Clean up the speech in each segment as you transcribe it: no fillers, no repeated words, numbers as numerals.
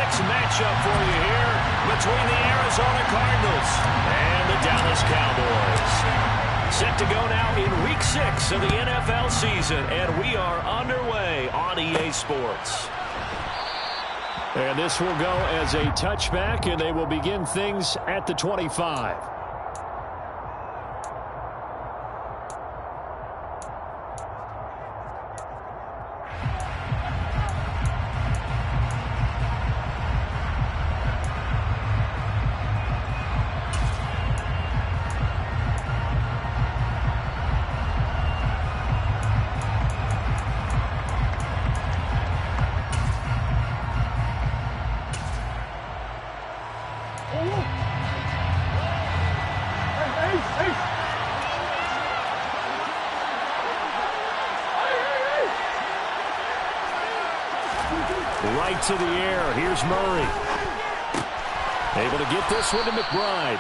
matchup for you here between the Arizona Cardinals and the Dallas Cowboys. Set to go now in Week 6 of the NFL season, and we are underway on EA Sports. And this will go as a touchback, and they will begin things at the 25. Right to the air. Here's Murray. Able to get this one to McBride.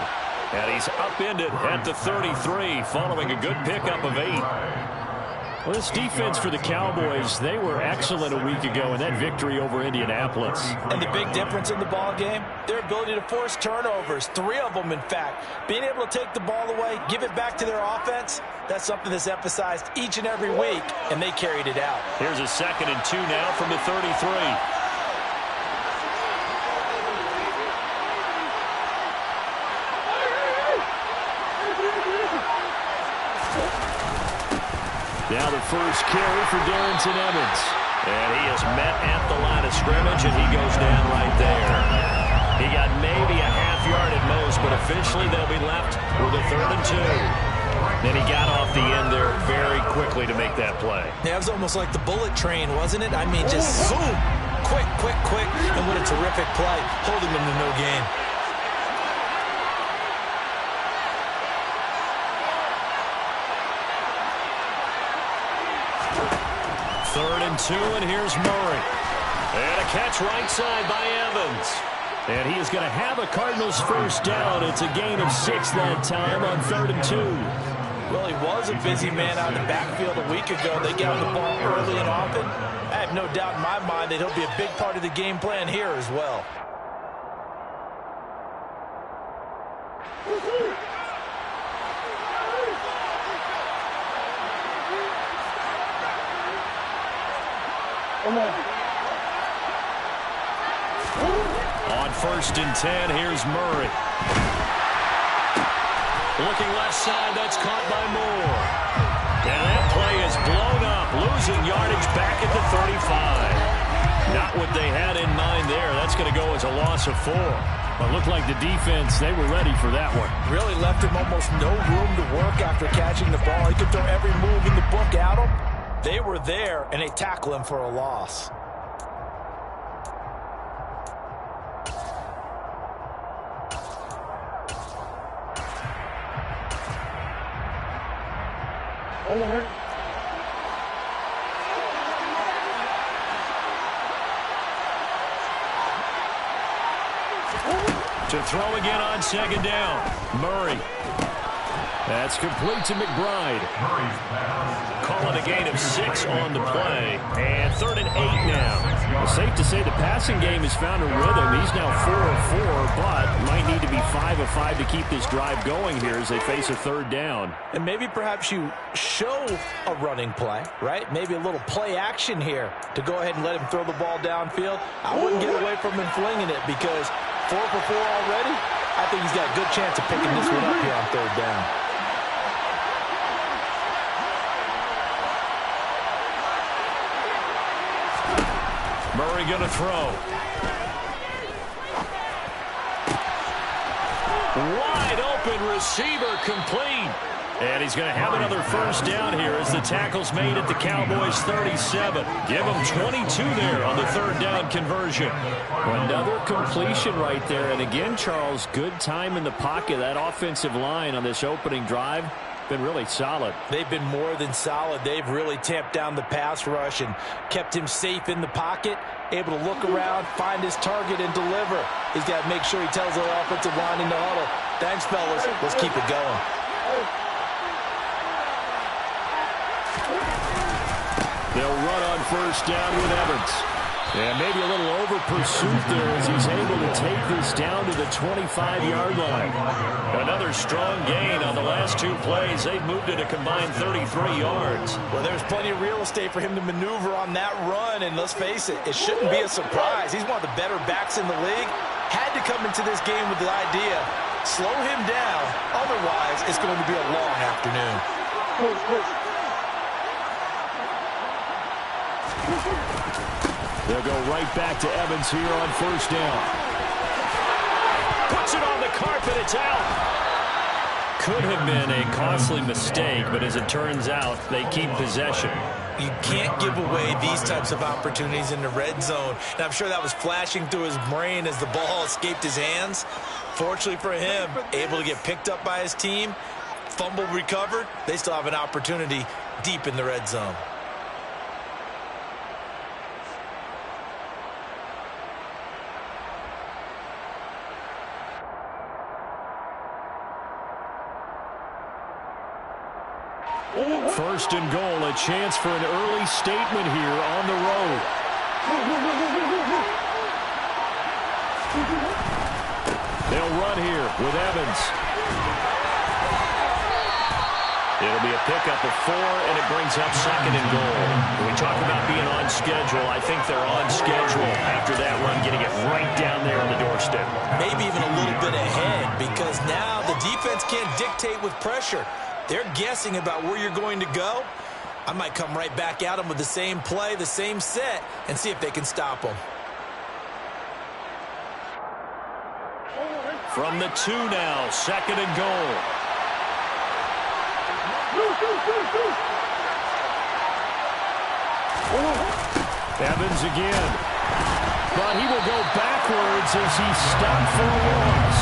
And he's upended at the 33 following a good pickup of 8. Well, this defense for the Cowboys, they were excellent a week ago in that victory over Indianapolis. And the big difference in the ball game, their ability to force turnovers, 3 of them in fact. Being able to take the ball away, give it back to their offense, that's something that's emphasized each and every week, and they carried it out. Here's a 2nd and 2 now from the 33. Now the first carry for Darrington Evans. And he is met at the line of scrimmage, and he goes down right there. He got maybe a half yard at most, but officially they'll be left with a 3rd and 2. Then he got off the end there very quickly to make that play. Yeah, it was almost like the bullet train, wasn't it? I mean, just zoom. Quick, quick, quick. And what a terrific play, holding them to no gain. Third and 2, and here's Murray. And a catch right side by Evans. And he is going to have a Cardinals first down. It's a gain of 6 that time on 3rd and 2. Well, he was a busy man out in the backfield a week ago. They got the ball early and often. I have no doubt in my mind that he'll be a big part of the game plan here as well. On 1st and 10, here's Murray. Looking left side, that's caught by Moore. And that play is blown up, losing yardage back at the 35. Not what they had in mind there. That's going to go as a loss of 4. But looked like the defense, they were ready for that one. Really left him almost no room to work after catching the ball. He could throw every move in the book at him. They were there, and they tackle him for a loss. To throw again on 2nd down. Murray. That's complete to McBride. Calling a gain of 6 on the play. And 3rd and 8 now. Well, safe to say the passing game has found a rhythm. He's now 4 of 4, but might need to be 5 of 5 to keep this drive going here as they face a 3rd down. And maybe perhaps you show a running play, right? Maybe a little play action here to go ahead and let him throw the ball downfield. I wouldn't get away from him flinging it because 4 for 4 already. I think he's got a good chance of picking this one up here on 3rd down. Murray going to throw. Wide open receiver complete. And he's going to have another first down here as the tackle's made at the Cowboys 37. Give him 22 there on the 3rd down conversion. Another completion right there. And again, Charles, good time in the pocket. That offensive line on this opening drive been really solid. They've been more than solid. They've really tamped down the pass rush and kept him safe in the pocket, able to look around, find his target, and deliver. He's got to make sure he tells the offensive line in the huddle, thanks, fellas. Let's keep it going. They'll run on first down with Evans. And maybe a little over pursuit there as he's able to take this down to the 25-yard line. Another strong gain on the last two plays. They've moved it a combined 33 yards. Well, there's plenty of real estate for him to maneuver on that run, and let's face it, it shouldn't be a surprise. He's one of the better backs in the league. Had to come into this game with the idea, slow him down, otherwise it's going to be a long afternoon. They'll go right back to Evans here on first down. Puts it on the carpet. It's out. Could have been a costly mistake, but as it turns out, they keep possession. You can't give away these types of opportunities in the red zone. And I'm sure that was flashing through his brain as the ball escaped his hands. Fortunately for him, able to get picked up by his team, fumble recovered. They still have an opportunity deep in the red zone. First and goal, a chance for an early statement here on the road. They'll run here with Evans. It'll be a pickup of 4, and it brings up second and goal. When we talk about being on schedule, I think they're on schedule after that run, getting it right down there on the doorstep. Maybe even a little bit ahead, because now the defense can't dictate with pressure. They're guessing about where you're going to go. I might come right back at them with the same play, the same set, and see if they can stop them. From the 2 now, second and goal. Evans again. But he will go backwards as he's stopped for a loss.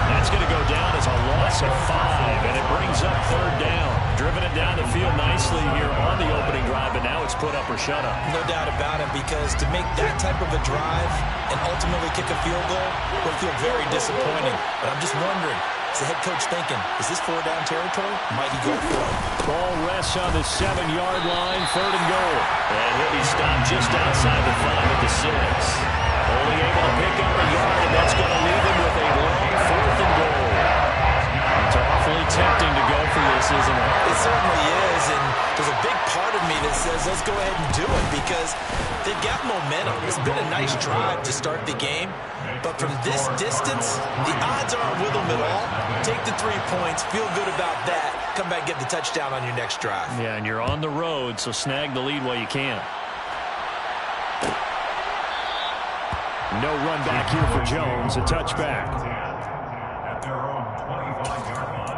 That's going to go down as a loss of 5, and it brings up third down. Driven it down the field nicely here on the opening drive, but now it's put up or shut up. No doubt about it, because to make that type of a drive and ultimately kick a field goal will feel very disappointing. But I'm just wondering, is the head coach thinking, is this 4-down territory? Might he go for it? Ball rests on the 7-yard line, third and goal. And he'll be stopped just outside the 5 at the 6. Only able to pick up a yard, and that's going to leave him with a long 4th and goal. It's awfully tempting to go for this, isn't it? It certainly is, and there's a big part of me that says let's go ahead and do it because they've got momentum. It's been a nice drive to start the game, but from this distance, the odds aren't with them at all. Take the 3 points, feel good about that, come back and get the touchdown on your next drive. Yeah, and you're on the road, so snag the lead while you can. No run back here for Jones, a touchback. At their own 25-yard line.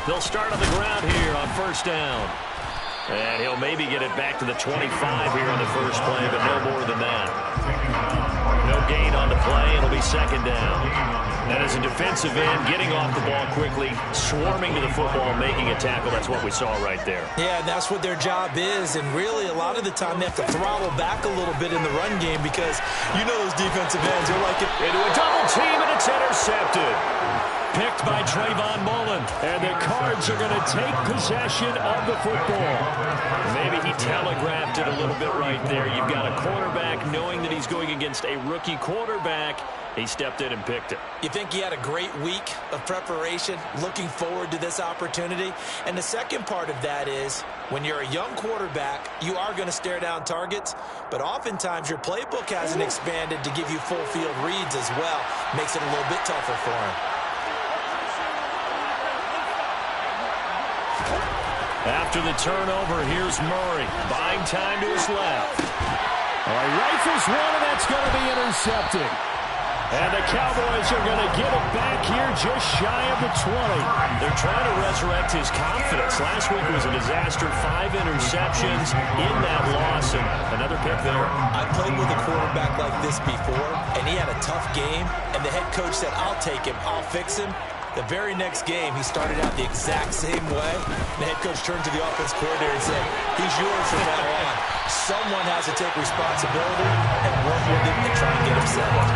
They'll start on the ground here on first down. And he'll maybe get it back to the 25 here on the first play, but no more than that. No gain on the play. It'll be second down. And as a defensive end, getting off the ball quickly, swarming to the football, making a tackle, that's what we saw right there. Yeah, and that's what their job is, and really a lot of the time they have to throttle back a little bit in the run game because you know those defensive ends, they're like into a double team, and it's intercepted. Picked by Trayvon Mullen, and the Cards are going to take possession of the football. Maybe he telegraphed it a little bit right there. You've got a quarterback knowing that he's going against a rookie quarterback. He stepped in and picked it. You think he had a great week of preparation, looking forward to this opportunity? And the second part of that is, when you're a young quarterback, you are going to stare down targets, but oftentimes your playbook hasn't expanded to give you full field reads as well. Makes it a little bit tougher for him. After the turnover, here's Murray. Buying time to his left. All right, rifles one, and that's going to be intercepted. And the Cowboys are going to get it back here just shy of the 20. They're trying to resurrect his confidence. Last week was a disaster. 5 interceptions in that loss, and another pick there. I played with a quarterback like this before, and he had a tough game, and the head coach said, I'll take him, I'll fix him. The very next game, he started out the exact same way. The head coach turned to the offense coordinator and said, he's yours from now on. Someone has to take responsibility and work with him and try and get him settled.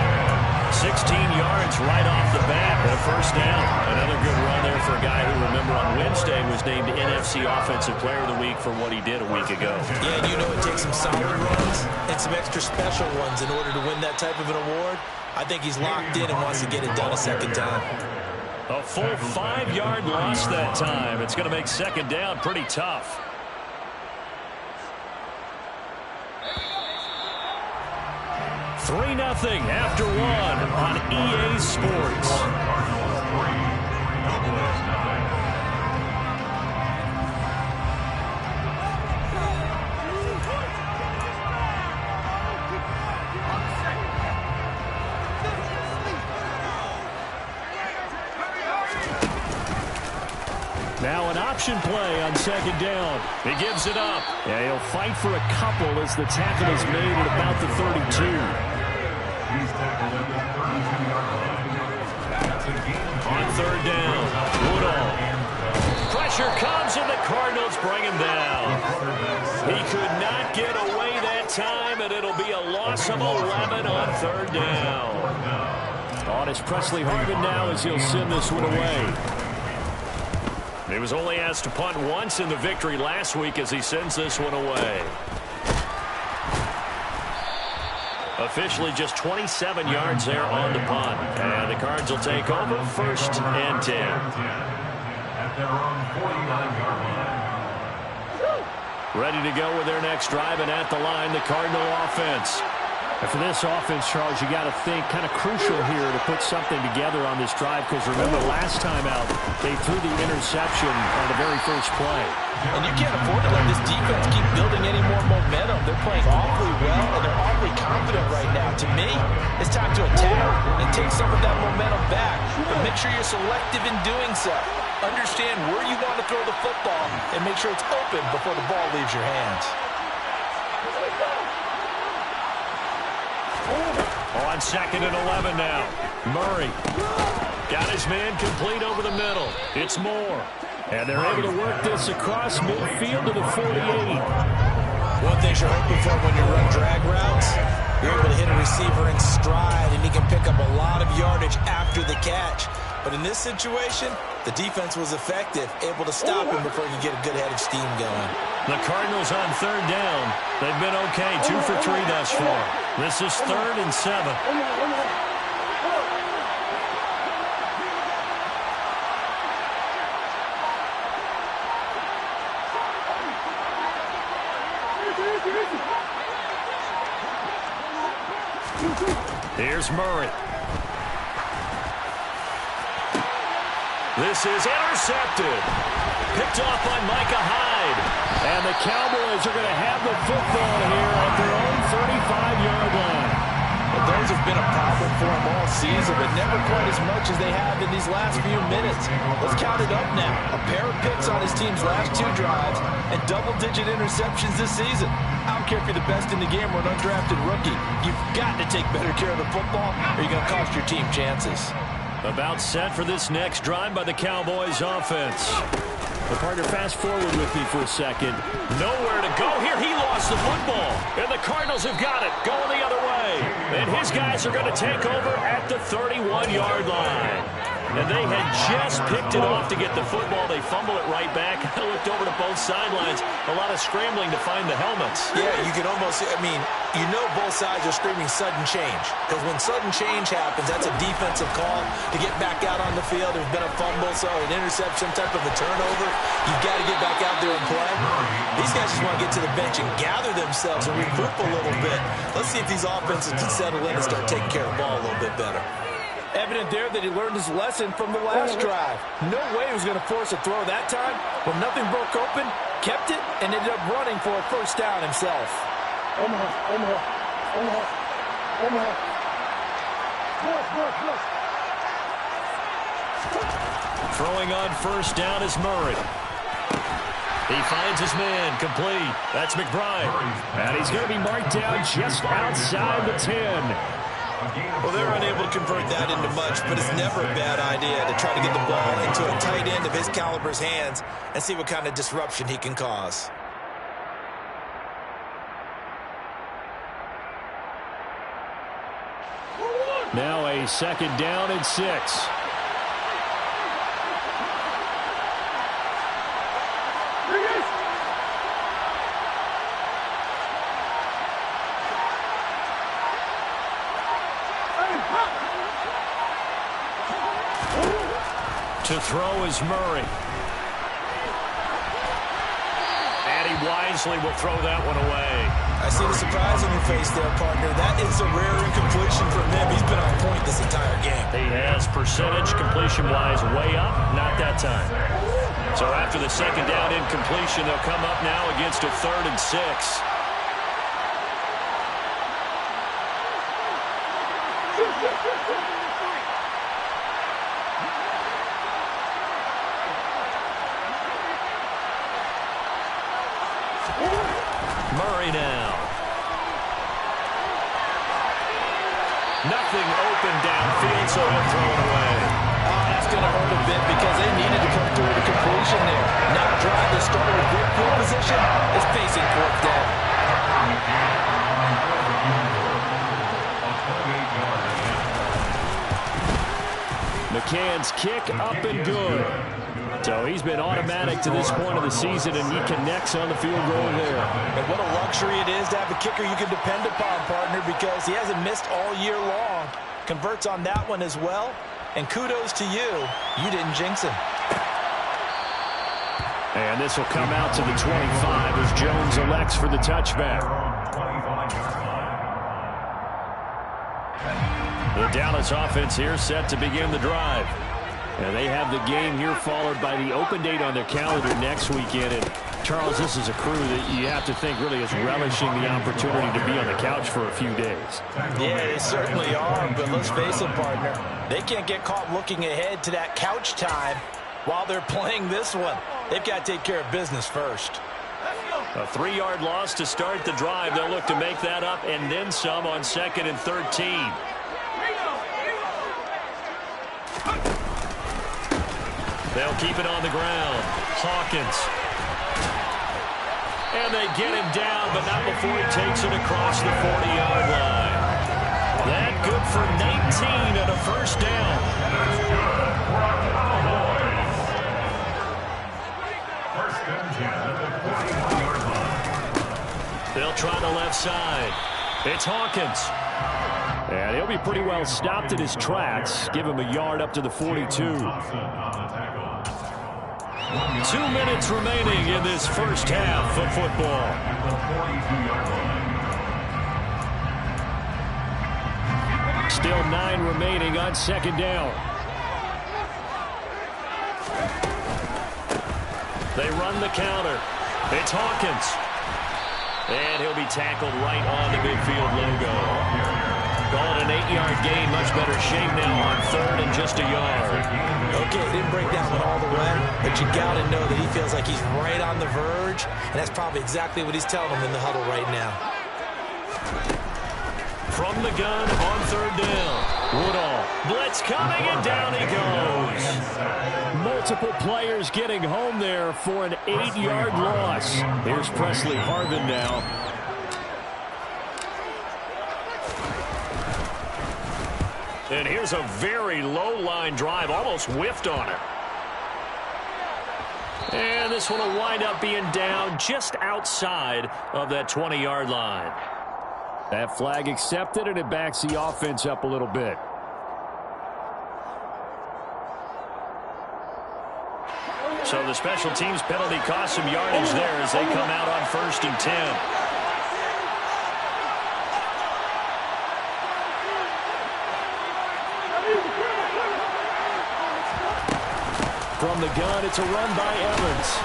16 yards right off the bat, and a first down. Another good run there for a guy who, remember, on Wednesday was named NFC Offensive Player of the Week for what he did a week ago. Yeah, and you know it takes some solid runs and some extra special ones in order to win that type of an award. I think he's locked in and wants to get it done a second time. A full 5-yard loss that time. It's going to make second down pretty tough. Three 0 after one on EA Sports. Now an option play on second down. He gives it up. Yeah, he'll fight for a couple as the tackle is made at about the 32. He's tackled at the 32-yard line. On third down, Woodall. Pressure comes, and the Cardinals bring him down. He could not get away that time, and it'll be a loss of 11 on third down. On is Presley Harvin now as he'll send this one away. He was only asked to punt once in the victory last week as he sends this one away. Officially just 27 yards there on the punt. And the Cards will take over first and 10. At their own 49-yard line. Ready to go with their next drive, and at the line, the Cardinal offense. And for this offense, Charles, you got to think kind of crucial here to put something together on this drive, because remember last time out they threw the interception on the very first play. And you can't afford to let this defense keep building any more momentum. They're playing awfully well, and they're awfully confident right now. To me, it's time to attack and take some of that momentum back, but make sure you're selective in doing so. Understand where you want to throw the football and make sure it's open before the ball leaves your hands. On second and 11 now. Murray got his man complete over the middle. It's Moore. And they're able to work this across midfield to the 48. One thing you're hoping for when you run drag routes, you're able to hit a receiver in stride, and he can pick up a lot of yardage after the catch. But in this situation, the defense was effective, able to stop him before he could get a good head of steam going. The Cardinals on third down. They've been okay, 2 for 3 thus far. This is 3rd and 7. Here's Murray. This is intercepted. Picked off by Micah Hyde. And the Cowboys are going to have the football here at their own 35-yard line. Well, those have been a problem for them all season, but never quite as much as they have in these last few minutes. Let's count it up now. A pair of picks on his team's last 2 drives and double-digit interceptions this season. I don't care if you're the best in the game or an undrafted rookie. You've got to take better care of the football or you're going to cost your team chances. About set for this next drive by the Cowboys offense. The partner, fast forward with me for a second. Nowhere to go here. He lost the football. And the Cardinals have got it. Going the other way. And his guys are going to take over at the 31-yard line. And they had just picked it off to get the football. They fumble it right back. I looked over to both sidelines. A lot of scrambling to find the helmets. Yeah, you can almost, you know both sides are screaming sudden change. Because when sudden change happens, that's a defensive call to get back out on the field. There's been a fumble, so an interception, type of a turnover. You've got to get back out there and play. These guys just want to get to the bench and gather themselves and regroup a little bit. Let's see if these offenses can settle in and start taking care of the ball a little bit better. Evident there that he learned his lesson from the last drive. No way he was going to force a throw that time. When nothing broke open, kept it, and ended up running for a first down himself. Throwing on first down is Murray. He finds his man, complete. That's McBride. And he's going to be marked down just outside the 10. Well, they're unable to convert that into much, but it's never a bad idea to try to get the ball into a tight end of his caliber's hands and see what kind of disruption he can cause. Now a second down and 6. To throw is Murray. And he wisely will throw that one away. I see the surprise on your face there, partner. That is a rare incompletion from him. He's been on point this entire game. He has percentage completion-wise way up, not that time. So after the second down incompletion, they'll come up now against a 3rd and 6. Murray now. Nothing open downfield, so he'll throw it away. Oh, that's going to hurt a bit because they needed to come through with a completion there. Now drive the starter with good field position is facing 4th down. McCann's kick up and good. So he's been automatic to this point of the season, and he connects on the field goal there. And what a luxury it is to have a kicker you can depend upon, partner, because he hasn't missed all year long. Converts on that one as well. And kudos to you. You didn't jinx him. And this will come out to the 25 as Jones elects for the touchback. The Dallas offense here set to begin the drive. And they have the game here followed by the open date on their calendar next weekend. And Charles, this is a crew that you have to think really is relishing the opportunity to be on the couch for a few days. Yeah, they certainly are, but let's face it, partner. They can't get caught looking ahead to that couch time while they're playing this one. They've got to take care of business first. A 3-yard loss to start the drive. They'll look to make that up and then some on 2nd and 13. They'll keep it on the ground. Hawkins. And they get him down, but not before he takes it across the 40-yard line. That good for 19 and a first down. They'll try the left side. It's Hawkins. And he'll be pretty well stopped in his tracks. Give him a yard up to the 42. 2 minutes remaining in this first half of football. Still 9 remaining on 2nd down. They run the counter. It's Hawkins. And he'll be tackled right on the midfield logo. Call it an 8-yard gain. Much better shape now on 3rd and just a yard. Okay, didn't break that one all the way, but you got to know that he feels like he's right on the verge, and that's probably exactly what he's telling them in the huddle right now. From the gun on 3rd down. Woodall. Blitz coming, and down he goes. Multiple players getting home there for an 8-yard loss. Here's Presley Harvin now. And here's a very low-line drive, almost whiffed on it. And this one will wind up being down just outside of that 20-yard line. That flag accepted, and it backs the offense up a little bit. So the special teams penalty cost some yardage there as they come out on 1st and 10. From the gun, it's a run by Evans.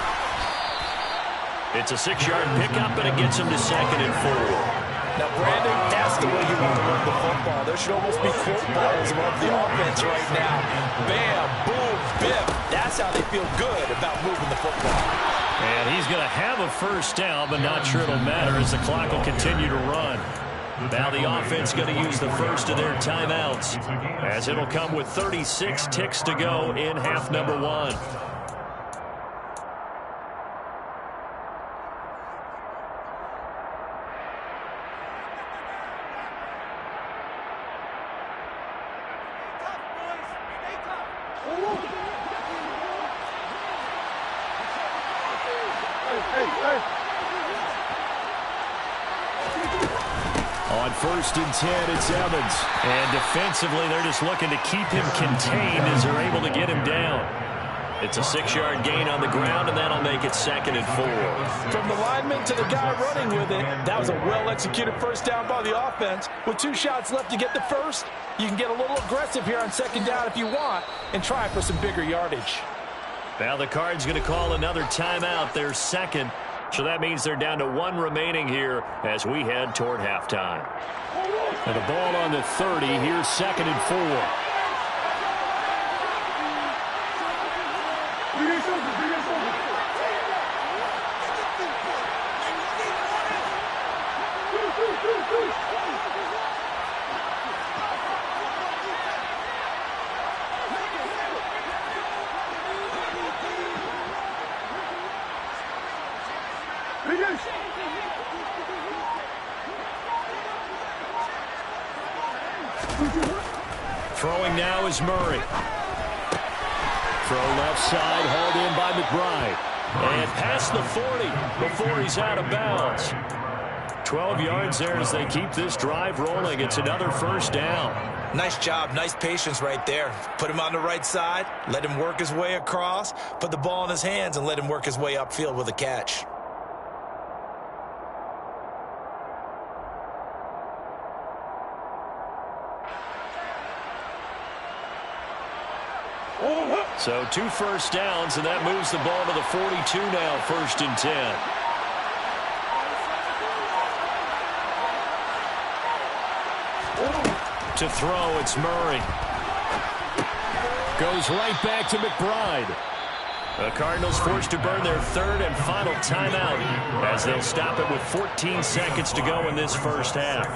It's a 6-yard pickup, and it gets him to 2nd and 4. Now, Brandon, that's the way you want to run the football. There should almost be quote bubbles above the offense right now. Bam, boom, biff. That's how they feel good about moving the football. And he's going to have a first down, but not sure it'll matter as the clock will continue to run. Now the offense going to use the first of their timeouts, as it'll come with 36 ticks to go in half number one. On 1st and 10, it's Evans. And defensively, they're just looking to keep him contained as they're able to get him down. It's a 6-yard gain on the ground, and that'll make it 2nd and 4. From the lineman to the guy running with it, that was a well-executed first down by the offense. With 2 shots left to get the first, you can get a little aggressive here on 2nd down if you want and try for some bigger yardage. Now the Cards going to call another timeout, their second. So that means they're down to 1 remaining here as we head toward halftime. And a ball on the 30. Here's 2nd and 4. Throwing now is Murray. Throw left side, hauled in by McBride. And past the 40 before he's out of bounds. 12 yards there as they keep this drive rolling. It's another first down. Nice job, nice patience right there. Put him on the right side, let him work his way across, put the ball in his hands, and let him work his way upfield with a catch. So 2 first downs, and that moves the ball to the 42 now, 1st and 10. To throw, it's Murray. Goes right back to McBride. The Cardinals forced to burn their 3rd and final timeout as they'll stop it with 14 seconds to go in this first half.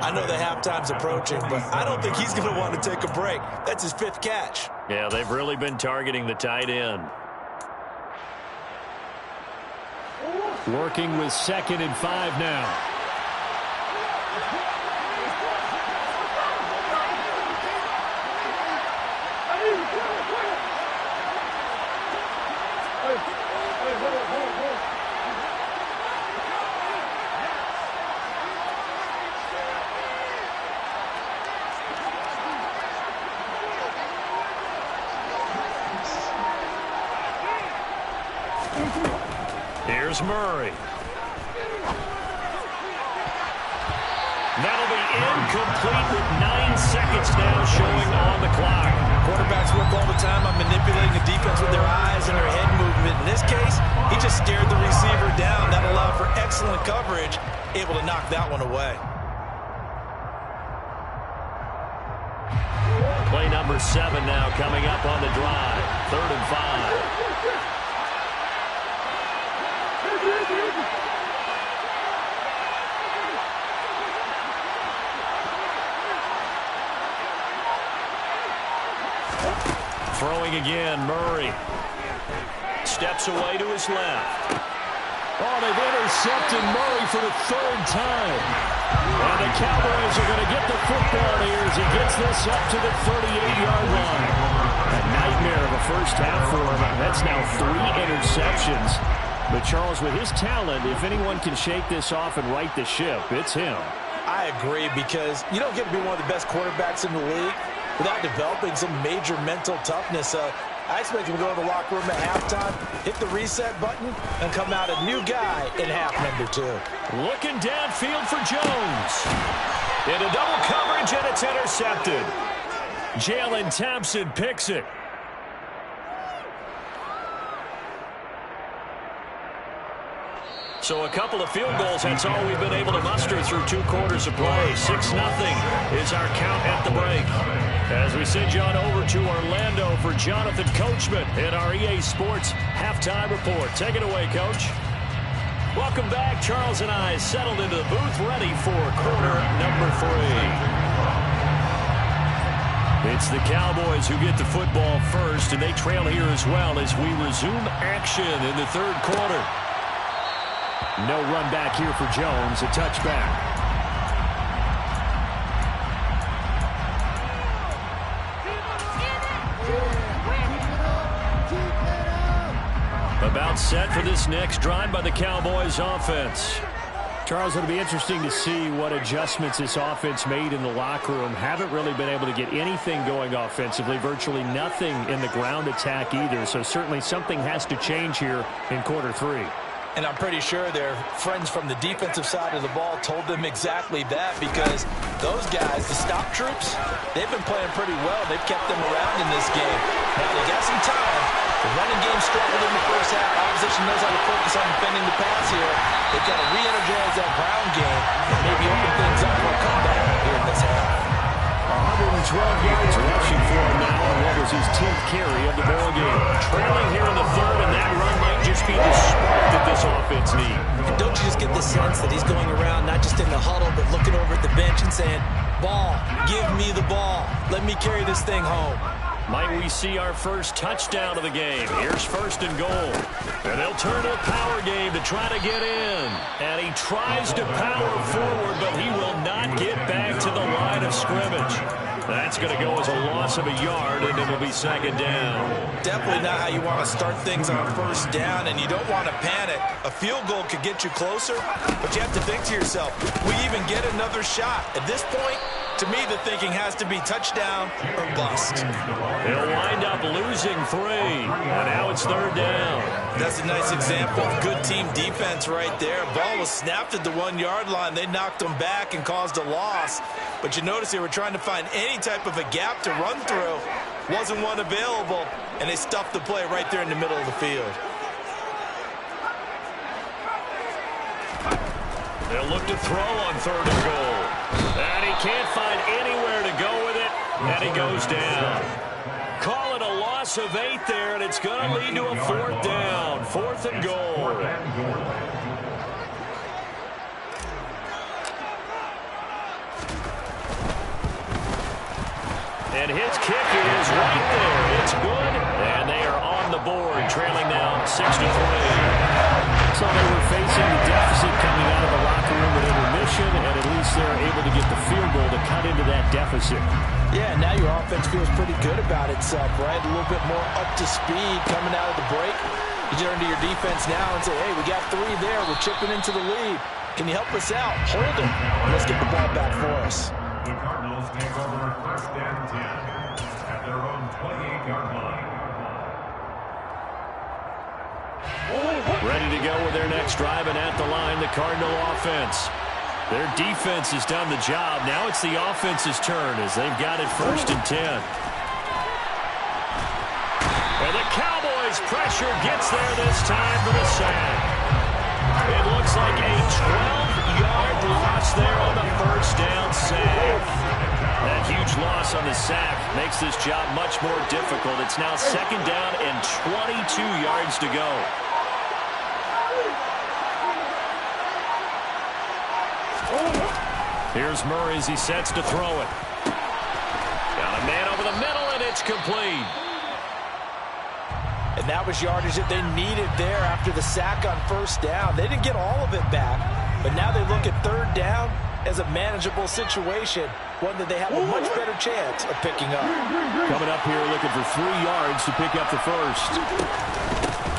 I know the halftime's approaching, but I don't think he's going to want to take a break. That's his 5th catch. Yeah, they've really been targeting the tight end. Working with 2nd and 5 now. Here's Murray. That'll be incomplete with 9 seconds now showing on the clock. Quarterbacks work all the time on manipulating the defense with their eyes and their head movement. In this case, he just stared the receiver down. That allowed for excellent coverage, able to knock that one away. Play number 7 now coming up on the drive. 3rd and 5. Throwing again, Murray. Steps away to his left. Oh, they've intercepted Murray for the 3rd time. And the Cowboys are going to get the football here as he gets this up to the 38-yard line. A nightmare of a first half for him. That's now 3 interceptions. But, Charles, with his talent, if anyone can shake this off and right the ship, it's him. I agree, because you don't get to be one of the best quarterbacks in the league without developing some major mental toughness. I expect him to go to the locker room at halftime, hit the reset button, and come out a new guy in half number 2. Looking downfield for Jones. Into double coverage, and it's intercepted. Jalen Thompson picks it. So a couple of field goals, that's all we've been able to muster through 2 quarters of play. 6-0 is our count at the break. As we send you on over to Orlando for Jonathan Coachman in our EA Sports Halftime Report. Take it away, Coach. Welcome back. Charles and I settled into the booth, ready for quarter number 3. It's the Cowboys who get the football first, and they trail here as well as we resume action in the 3rd quarter. No run back here for Jones, a touchback. About set for this next drive by the Cowboys offense. Charles, it'll be interesting to see what adjustments this offense made in the locker room. Haven't really been able to get anything going offensively, virtually nothing in the ground attack either. So certainly something has to change here in quarter 3. And I'm pretty sure their friends from the defensive side of the ball told them exactly that, because those guys, the stop troops, they've been playing pretty well. They've kept them around in this game. Now they got some time. The running game struggled in the first half. Opposition knows how to focus on defending the pass here. They've got to re-energize that ground game and maybe open things up for a comeback here in this half. 112 yards rushing for him now on what was his 10th carry of the ball game. Trailing here in the 3rd, and that run might just be the spark that this offense needs. And don't you just get the sense that he's going around not just in the huddle, but looking over at the bench and saying, ball, give me the ball. Let me carry this thing home. Might we see our first touchdown of the game? Here's 1st and goal. And they'll turn to a power game to try to get in. And he tries to power forward, but he will not get back to the line of scrimmage. That's going to go as a loss of a yard, and it'll be 2nd down. Definitely not how you want to start things on 1st down, and you don't want to panic. A field goal could get you closer, but you have to think to yourself, we even get another shot. At this point, to me, the thinking has to be touchdown or bust. They'll wind up losing 3, and now it's 3rd down. That's a nice example of good team defense right there. Ball was snapped at the 1-yard line. They knocked them back and caused a loss. But you notice they were trying to find any type of a gap to run through. Wasn't one available, and they stuffed the play right there in the middle of the field. They'll look to throw on 3rd and goal. And he can't find anywhere to go with it, and he goes down. Call it a loss of 8 there, and it's going to lead to a 4th down. 4th and goal. And his kick is right there. It's good, and they are on the board, trailing now 6-3. So they were facing the deficit coming out of the locker room at intermission, and at least they're able to get the field goal to cut into that deficit. Yeah, now your offense feels pretty good about itself, right? A little bit more up to speed coming out of the break. You turn to your defense now and say, hey, we got 3 there. We're chipping into the lead. Can you help us out? Hold it. Let's get the ball back for us. The Cardinals take over 1st and 10 at their own 28-yard line. Ready to go with their next drive, and at the line, the Cardinal offense. Their defense has done the job. Now it's the offense's turn as they've got it 1st and 10. And the Cowboys' pressure gets there this time for the sack. It looks like a 12-yard loss there on the 1st down sack. That huge loss on the sack makes this job much more difficult. It's now 2nd down and 22 yards to go. Here's Murray as he sets to throw it. Got a man over the middle, and it's complete. And that was yardage that they needed there after the sack on 1st down. They didn't get all of it back, but now they look at 3rd down as a manageable situation, one that they have a much better chance of picking up. Coming up here looking for 3 yards to pick up the 1st.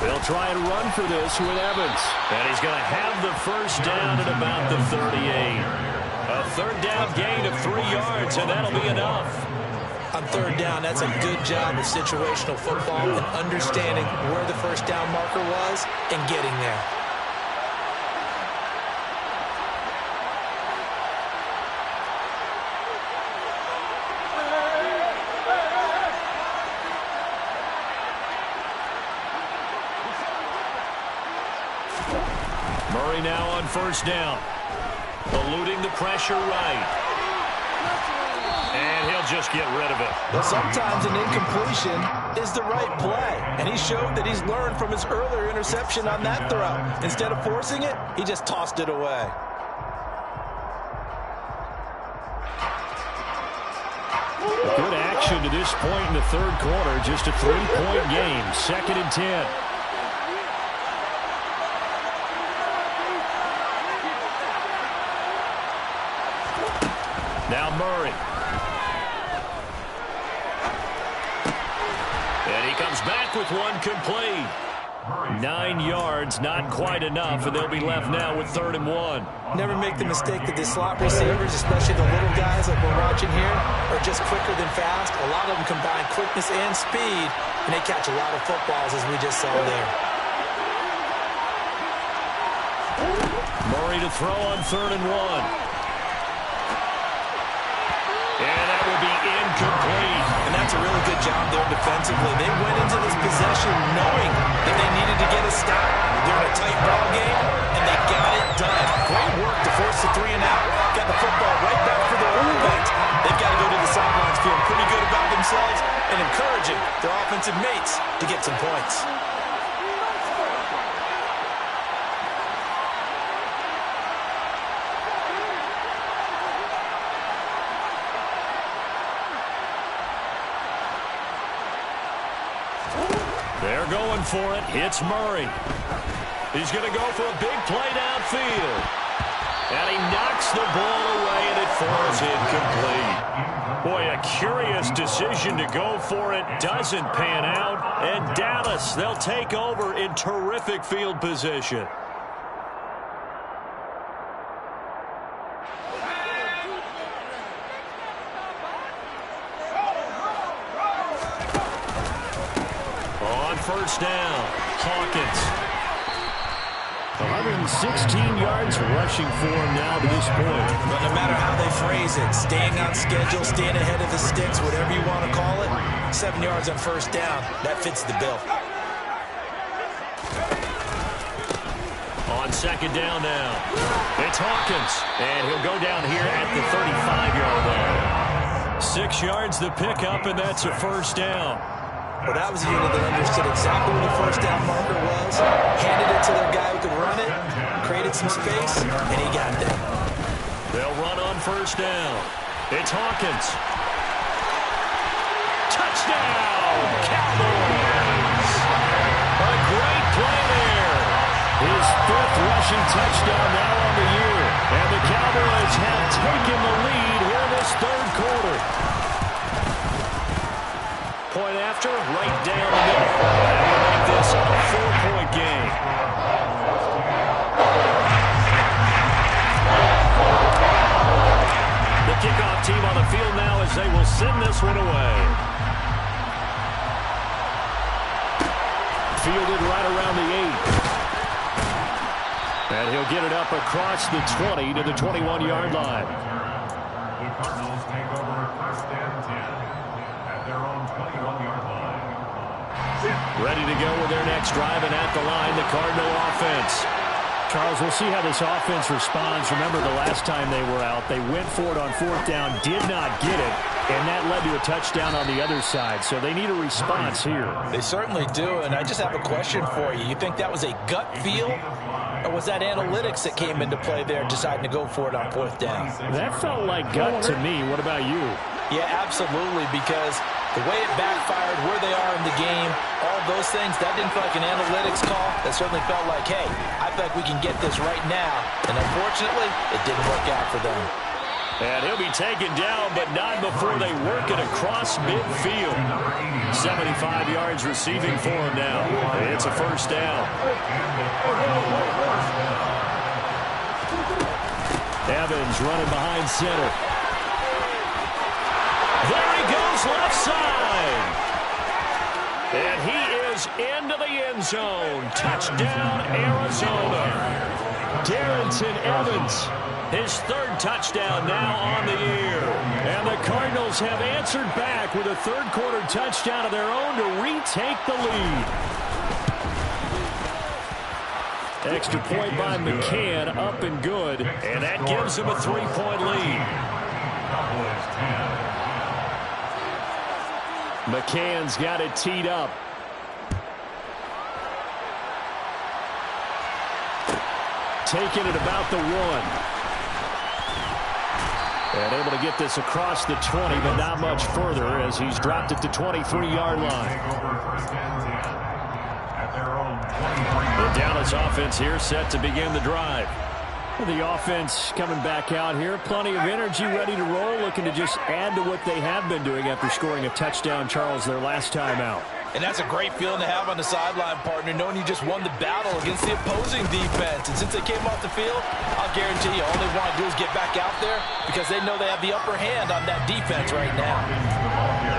They'll try and run for this with Evans. And he's going to have the 1st down at about the 38. A 3rd down gain of 3 yards, and that'll be enough. On 3rd down, that's a good job of situational football and understanding where the 1st down marker was and getting there. Murray now on first down. Eluding the pressure right. And he'll just get rid of it. Well, sometimes an incompletion is the right play. And he showed that he's learned from his earlier interception on that throw. Instead of forcing it, he just tossed it away. Good action to this point in the third quarter. Just a 3-point game. 2nd and 10. Now Murray. And he comes back with one complete. 9 yards, not quite enough, and they'll be left now with 3rd and 1. Never make the mistake that the slot receivers, especially the little guys like we're watching here, are just quicker than fast. A lot of them combine quickness and speed, and they catch a lot of footballs, as we just saw there. Murray to throw on 3rd and 1. And that will be incomplete. And that's a really good job there defensively. They went into this possession knowing that they needed to get a stop. They're in a tight ball game, and they got it done. Great work to force the 3 and out. Got the football right back for their offense. They've got to go to the sidelines feeling pretty good about themselves and encouraging their offensive mates to get some points. They're going for it. It's Murray. He's going to go for a big play downfield. And he knocks the ball away, and it falls incomplete. Boy, a curious decision to go for it. Doesn't pan out. And Dallas, they'll take over in terrific field position. First down, Hawkins. 116 yards rushing for him now to this point. But no matter how they phrase it, staying on schedule, staying ahead of the sticks, whatever you want to call it, 7 yards on first down, that fits the bill. On 2nd down now, it's Hawkins, and he'll go down here at the 35-yard line. 6 yards the pickup, and that's a first down. Well, that was a unit that understood exactly where the first down marker was, handed it to their guy who could run it, created some space, and he got there. They'll run on first down. It's Hawkins. Touchdown, Cowboys! A great play there. His 5th rushing touchdown now on the year. And the Cowboys have taken the lead here in this 3rd quarter. Point after, right down the middle. That will make this a 4-point game. The kickoff team on the field now as they will send this one away. Fielded right around the 8. And he'll get it up across the 20 to the 21-yard line. The Cardinals take over 1st and 10. Their own 21-yard line. Ready to go with their next drive, and at the line, the Cardinal offense. Charles, we'll see how this offense responds. Remember the last time they were out, they went for it on 4th down, did not get it, and that led to a touchdown on the other side. So they need a response here. They certainly do, and I just have a question for you. You think that was a gut feel, or was that analytics that came into play there deciding to go for it on 4th down? That felt like gut to me. What about you? Yeah, absolutely, because the way it backfired, where they are in the game, all those things, that didn't feel like an analytics call. That certainly felt like, hey, I feel like we can get this right now. And unfortunately, it didn't work out for them. And he'll be taken down, but not before they work it across midfield. 75 yards receiving for him now. It's a first down. Evans running behind center. There he goes left side. And he is into the end zone. Touchdown, Arizona. Darrington Evans, his 3rd touchdown now on the year. And the Cardinals have answered back with a 3rd quarter touchdown of their own to retake the lead. Extra point by McCann, up and good. And that gives him a 3-point lead. McCann's got it teed up. Taking it about the 1. And able to get this across the 20, but not much further as he's dropped it to 23-yard line. The Dallas offense here set to begin the drive. The offense coming back out here. Plenty of energy, ready to roll, looking to just add to what they have been doing after scoring a touchdown, Charles, their last time out. And that's a great feeling to have on the sideline, partner, knowing you just won the battle against the opposing defense. And since they came off the field, I'll guarantee you all they want to do is get back out there because they know they have the upper hand on that defense right now.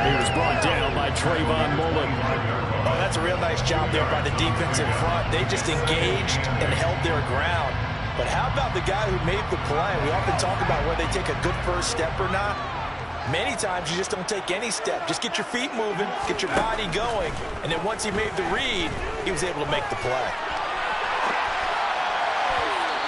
He was brought down by Trayvon Mullen. Oh, that's a real nice job there by the defense in front. They just engaged and held their ground. But how about the guy who made the play? We often talk about whether they take a good first step or not. Many times you just don't take any step. Just get your feet moving, get your body going. And then once he made the read, he was able to make the play.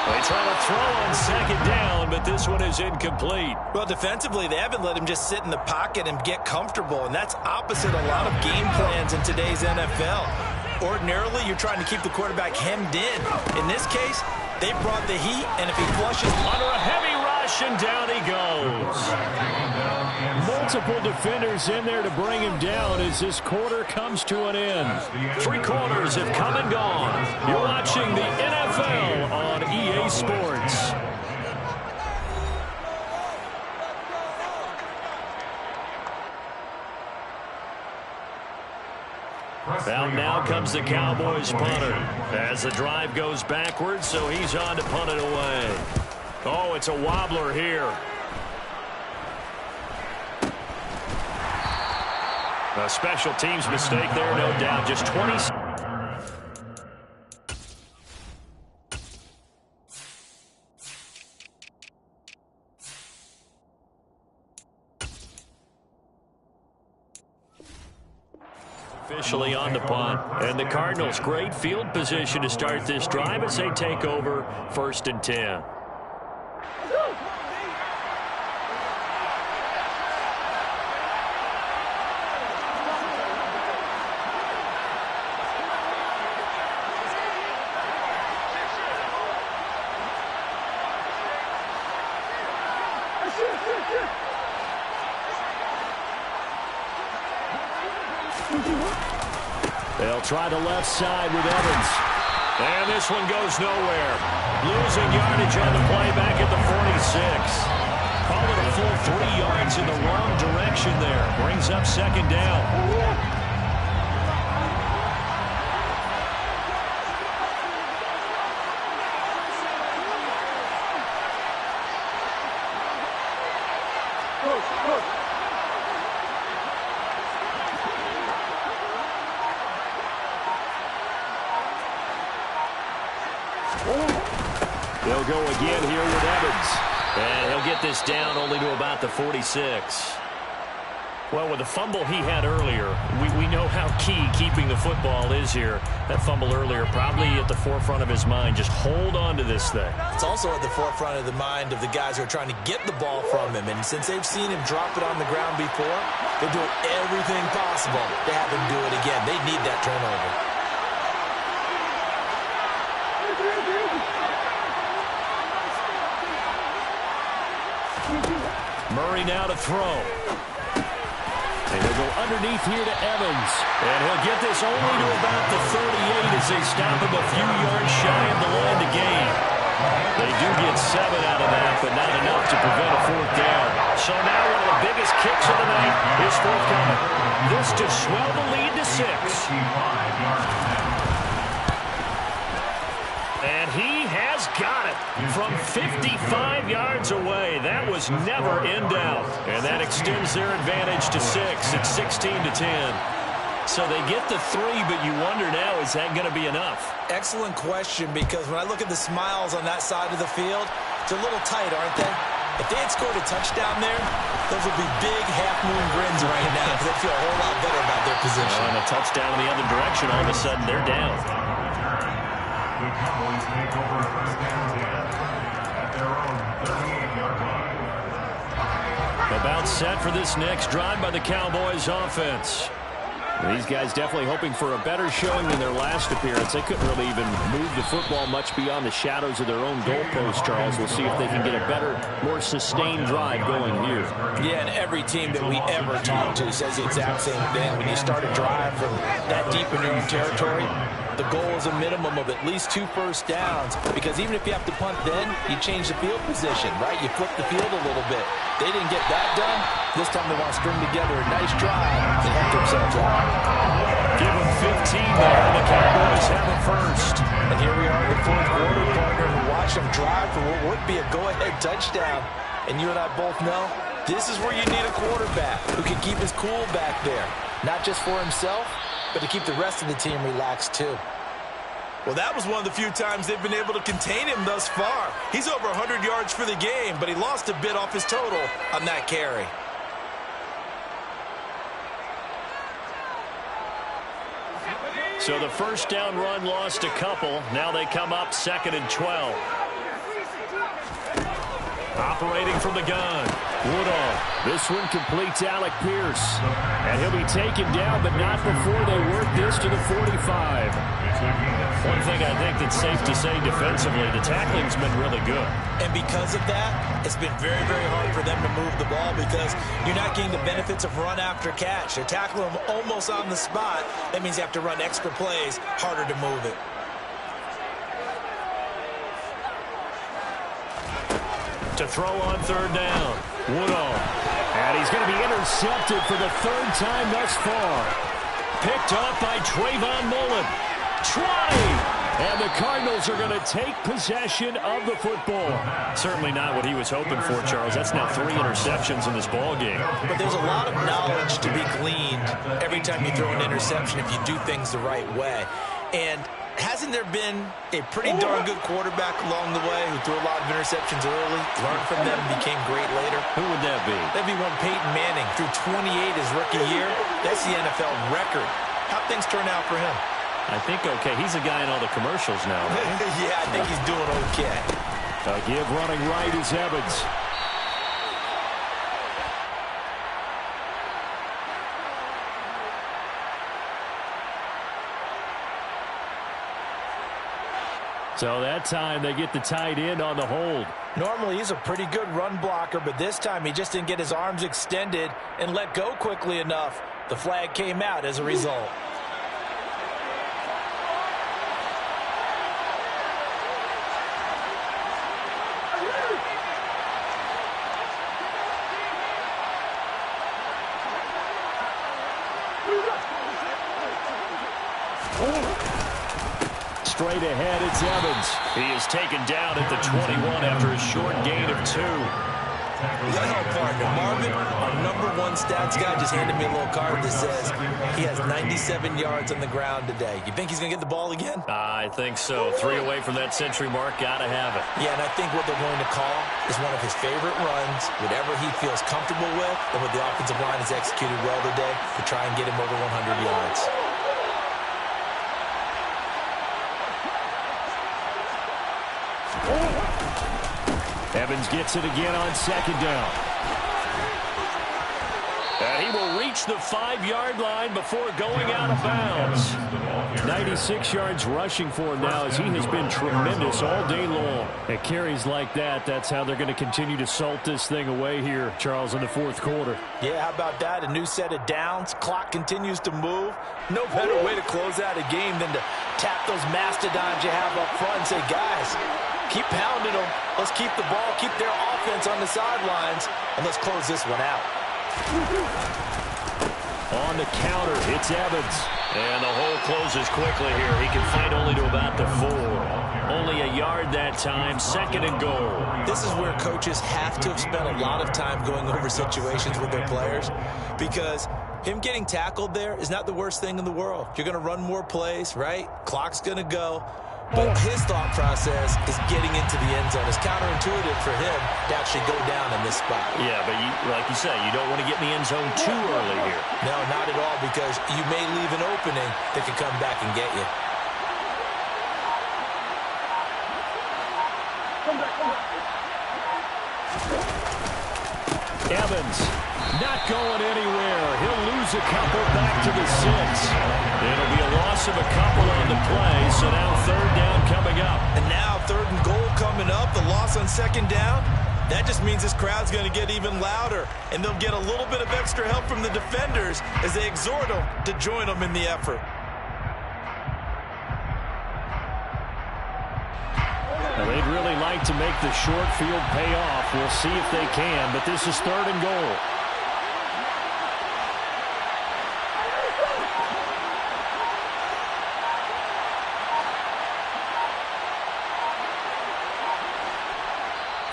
They try to throw on second down, but this one is incomplete. Well, defensively, they haven't let him just sit in the pocket and get comfortable, and that's opposite a lot of game plans in today's NFL. Ordinarily, you're trying to keep the quarterback hemmed in. In this case, they brought the heat, and if he flushes under a heavy rush, and down he goes. Multiple defenders in there to bring him down as this quarter comes to an end. 3 quarters have come and gone. You're watching the NFL on EA Sports. Out now comes the Cowboys punter as the drive goes backwards, so he's on to punt it away. Oh, it's a wobbler here. A special teams mistake there, no doubt. Just 20. Officially on the punt. And the Cardinals, great field position to start this drive as they take over 1st and 10. They'll try the left side with Evans. And this one goes nowhere. Losing yardage on the play back at the 46. Call it a full 3 yards in the wrong direction there. Brings up second down. They'll go again here with Evans. And he'll get this down only to about the 46. Well, with the fumble he had earlier, we know how key keeping the football is here. That fumble earlier probably at the forefront of his mind. Just hold on to this thing. It's also at the forefront of the mind of the guys who are trying to get the ball from him. And since they've seen him drop it on the ground before, they're doing everything possible to have him do it again. They need that turnover. Murray now to throw. And he'll go underneath here to Evans. And he'll get this only to about the 38 as they stop him a few yards shy of the line to gain. They do get 7 out of that, but not enough to prevent a 4th down. So now one of the biggest kicks of the night is forthcoming. This to swell the lead to 6. And he has got it from 55 yards away. That was never in doubt. And that extends their advantage to 6. It's 16-10. So they get the 3, but you wonder now, is that going to be enough? Excellent question, because when I look at the smiles on that side of the field, it's a little tight, aren't they? If they had scored a touchdown there, those would be big half-moon grins right now because they feel a whole lot better about their position. And a touchdown in the other direction, all of a sudden they're down. The Cowboys take over first and 10 at their own 38-yard line. About set for this next drive by the Cowboys offense. These guys definitely hoping for a better showing than their last appearance. They couldn't really even move the football much beyond the shadows of their own goalpost, Charles. We'll see if they can get a better, more sustained drive going here. Yeah, and every team that we ever talk to says the exact same thing. When you start a drive from that deep in your own territory, the goal is a minimum of at least 2 first downs, because even if you have to punt then, you change the field position, right? You flip the field a little bit. They didn't get that done. This time they want to string together a nice drive and help themselves out. Give them 15 there, and the Cowboys have a first. And here we are in the fourth quarter, partner, and watch them drive for what would be a go-ahead touchdown. And you and I both know this is where you need a quarterback who can keep his cool back there, not just for himself, but to keep the rest of the team relaxed too. Well, that was one of the few times they've been able to contain him thus far. He's over 100 yards for the game, but he lost a bit off his total on that carry. So the first down run lost a couple. Now they come up 2nd and 12. Operating from the gun. Woodall. This one completes Alec Pierce. And he'll be taken down, but not before they work this to the 45. One thing I think that's safe to say defensively, the tackling's been really good. And because of that, it's been very, very hard for them to move the ball because you're not getting the benefits of run after catch. They're tackling them almost on the spot. That means you have to run extra plays, harder to move it. To throw on 3rd down. Woodall. And he's going to be intercepted for the 3rd time thus far. Picked off by Trayvon Mullen. Trying. And the Cardinals are going to take possession of the football. Certainly not what he was hoping for, Charles. That's now 3 interceptions in this ball game. But there's a lot of knowledge to be gleaned every time you throw an interception if you do things the right way. And hasn't there been a pretty darn good quarterback along the way who threw a lot of interceptions early, learned from them, and became great later? Who would that be? That'd be one Peyton Manning. Threw 28 his rookie year. That's the NFL record. How'd things turn out for him? I think okay. He's a guy in all the commercials now. Yeah, I think he's doing okay. A give running right is Evans. So that time they get the tight end on the hold. Normally he's a pretty good run blocker, but this time he just didn't get his arms extended and let go quickly enough. The flag came out as a result. Straight ahead, it's Evans. He is taken down at the 21 after a short gain of 2. Let our partner, Marvin, our #1 stats guy, just handed me a little card that says he has 97 yards on the ground today. You think he's going to get the ball again? I think so. 3 away from that century mark. Got to have it. Yeah, and I think what they're going to call is one of his favorite runs, whatever he feels comfortable with, and what the offensive line has executed well today to try and get him over 100 yards. Evans gets it again on 2nd down. And he will reach the 5-yard line before going out of bounds. 96 yards rushing for him now as he has been tremendous all day long. At carries like that, that's how they're going to continue to salt this thing away here, Charles, in the 4th quarter. Yeah, how about that? A new set of downs. Clock continues to move. No better way to close out a game than to tap those mastodons you have up front and say, guys, keep pounding them. Let's keep the ball, keep their offense on the sidelines, and let's close this one out. On the counter, it's Evans. And the hole closes quickly here. He can fight only to about the 4. Only a yard that time, 2nd and goal. This is where coaches have to have spent a lot of time going over situations with their players, because him getting tackled there is not the worst thing in the world. You're going to run more plays, right? Clock's going to go. But his thought process is getting into the end zone. It's counterintuitive for him to actually go down in this spot. Yeah, but like you say, you don't want to get in the end zone too early here. No, not at all, because you may leave an opening that could come back and get you. Evans not going anywhere. He'll lose a couple back to the 6. It'll be a loss of a couple on the play, so now 3rd down coming up. And now 3rd and goal coming up, the loss on 2nd down. That just means this crowd's going to get even louder, and they'll get a little bit of extra help from the defenders as they exhort them to join them in the effort. Now, they'd really like to make the short field pay off. We'll see if they can, but this is 3rd and goal.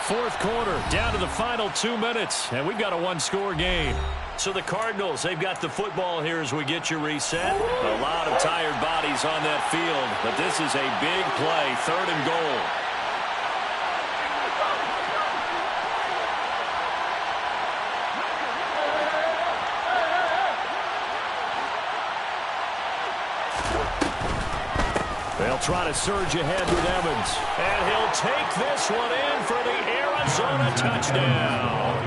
Fourth quarter, down to the final 2 minutes, and we've got a one-score game. So the Cardinals, they've got the football here as we get you reset. A lot of tired bodies on that field, but this is a big play, 3rd and goal. They'll try to surge ahead with Evans. And he'll take this one in for the Arizona touchdown.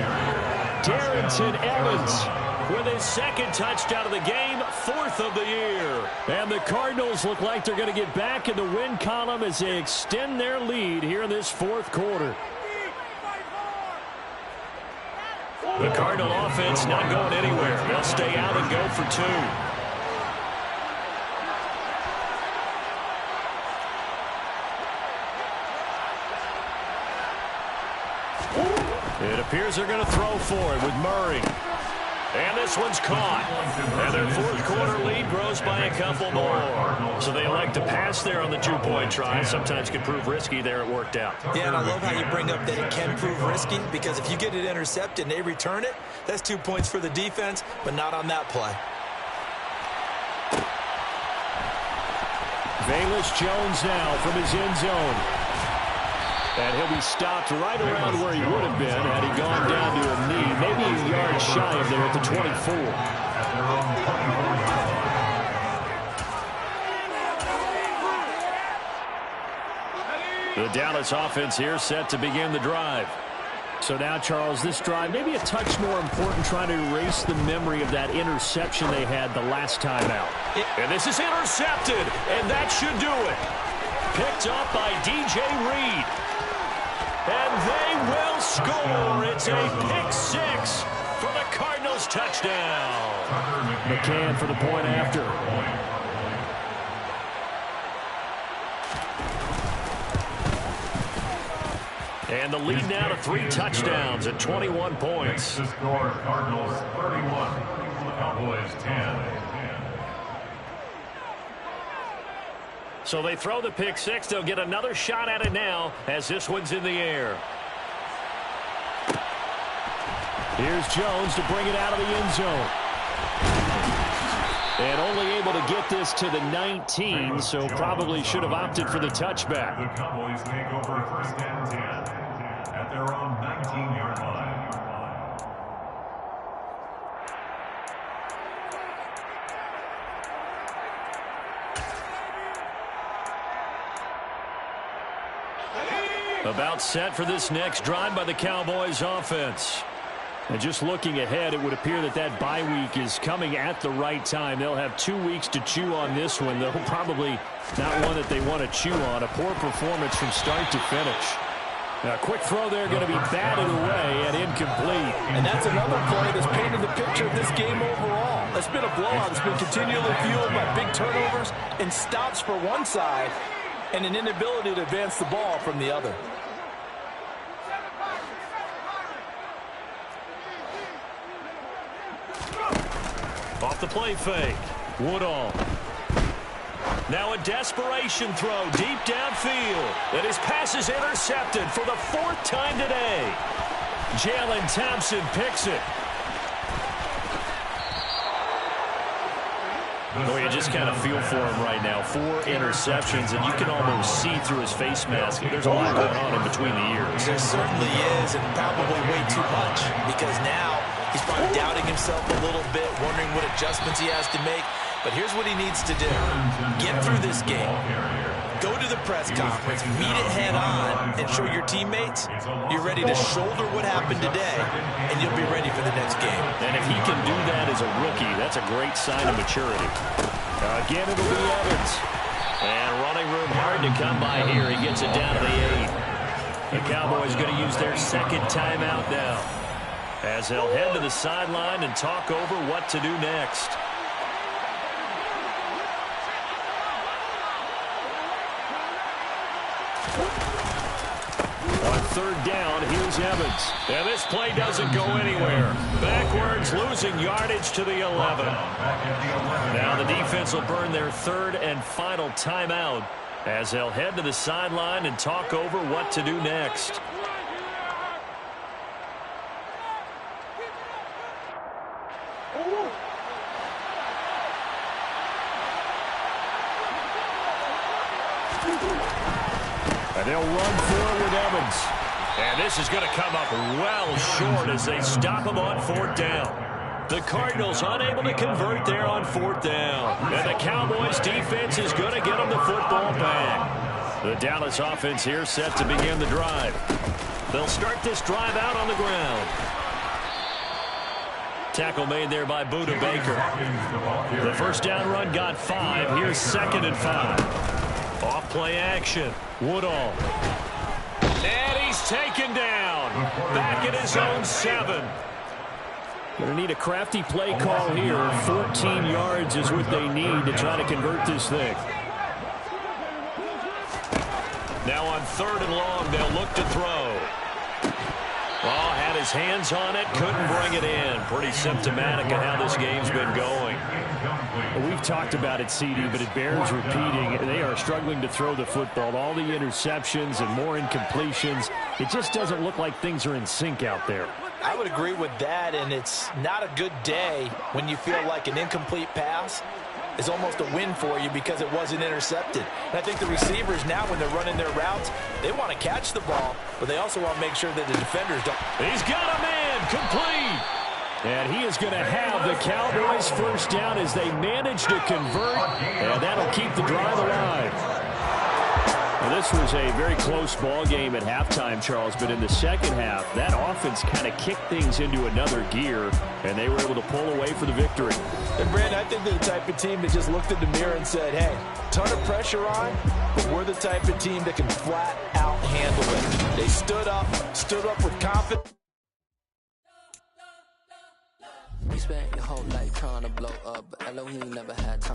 Darrington Evans With his 2nd touchdown of the game, 4th of the year. And the Cardinals look like they're going to get back in the win column as they extend their lead here in this 4th quarter. The Cardinal offense not going anywhere. They'll stay out and go for 2. It appears they're going to throw for it with Murray. And this one's caught. And their 4th quarter lead grows by a couple more. So they elect to pass there on the 2-point try. Sometimes can prove risky there. It worked out. Yeah, and I love how you bring up that it can prove risky, because if you get it intercepted and they return it, that's 2 points for the defense, but not on that play. Velus Jones now from his end zone. And he'll be stopped right around where he would have been had he gone down to a knee, maybe a yard shy of there at the 24. The Dallas offense here set to begin the drive. So now, Charles, this drive maybe a touch more important, trying to erase the memory of that interception they had the last time out. And this is intercepted, and that should do it. Picked up by DJ Reed. And they will score. It's a pick-6 for the Cardinals touchdown. McCann for the point after. And the lead now to 3 touchdowns at 21 points. The score, Cardinals 31, Cowboys 10. So they throw the pick-6. They'll get another shot at it now as this one's in the air. Here's Jones to bring it out of the end zone. And only able to get this to the 19, so probably should have opted for the touchback. The Cowboys take over 1st and 10 at their own 19-yard line. About set for this next drive by the Cowboys offense. And just looking ahead, it would appear that that bye week is coming at the right time. They'll have 2 weeks to chew on this one, though probably not one that they want to chew on. A poor performance from start to finish. Now, a quick throw there going to be batted away and incomplete. And that's another play that's painted the picture of this game overall. It's been a blowout. It's been continually fueled by big turnovers and stops for one side and an inability to advance the ball from the other. Off the play fake. Woodall. Now a desperation throw deep downfield. And his pass is intercepted for the 4th time today. Jalen Thompson picks it. Well, you just kind of feel for him right now. 4 interceptions, and you can almost see through his face mask. There's a lot going on in between the ears. There certainly is, and probably way too much, because now he's probably doubting himself a little bit, wondering what adjustments he has to make. But here's what he needs to do. Get through this game. Go to the press conference, meet it head on, and show your teammates you're ready to shoulder what happened today, and you'll be ready for the next game. And if he can do that as a rookie, that's a great sign of maturity. Again, it'll be Evans. And running room hard to come by here. He gets it down to the 8. The Cowboys going to use their second timeout now, as they'll head to the sideline and talk over what to do next. On third down, here's Evans. And this play doesn't go anywhere. Backwards, losing yardage to the 11. Now the defense will burn their third and final timeout as they'll head to the sideline and talk over what to do next. And they'll run for it with Evans. And this is going to come up well short as they stop him on fourth down. The Cardinals unable to convert there on fourth down. And the Cowboys defense is going to get them the football back. The Dallas offense here set to begin the drive. They'll start this drive out on the ground. Tackle made there by Buda Baker. The first down run got 5. Here's 2nd and 5. Off play action. Woodall. And he's taken down. Back at his own 7. Going to need a crafty play call here. 14 yards is what they need to try to convert this thing. Now on 3rd and long, they'll look to throw. Oh, had his hands on it, couldn't bring it in. Pretty symptomatic of how this game's been going. Well, we've talked about it, CD, but it bears repeating. They are struggling to throw the football. All the interceptions and more incompletions. It just doesn't look like things are in sync out there. I would agree with that, and it's not a good day when you feel like an incomplete pass is almost a win for you because it wasn't intercepted. And I think the receivers now, when they're running their routes, they want to catch the ball, but they also want to make sure that the defenders don't. He's got a man complete. And he is going to have the Cowboys first down as they manage to convert, and that'll keep the drive alive. Well, this was a very close ball game at halftime, Charles, but in the second half, that offense kind of kicked things into another gear, and they were able to pull away for the victory. And, Brandon, I think they're the type of team that just looked in the mirror and said, hey, ton of pressure on, but we're the type of team that can flat out handle it. They stood up with confidence. You spent your whole life trying to blow up, but Elohim never had time.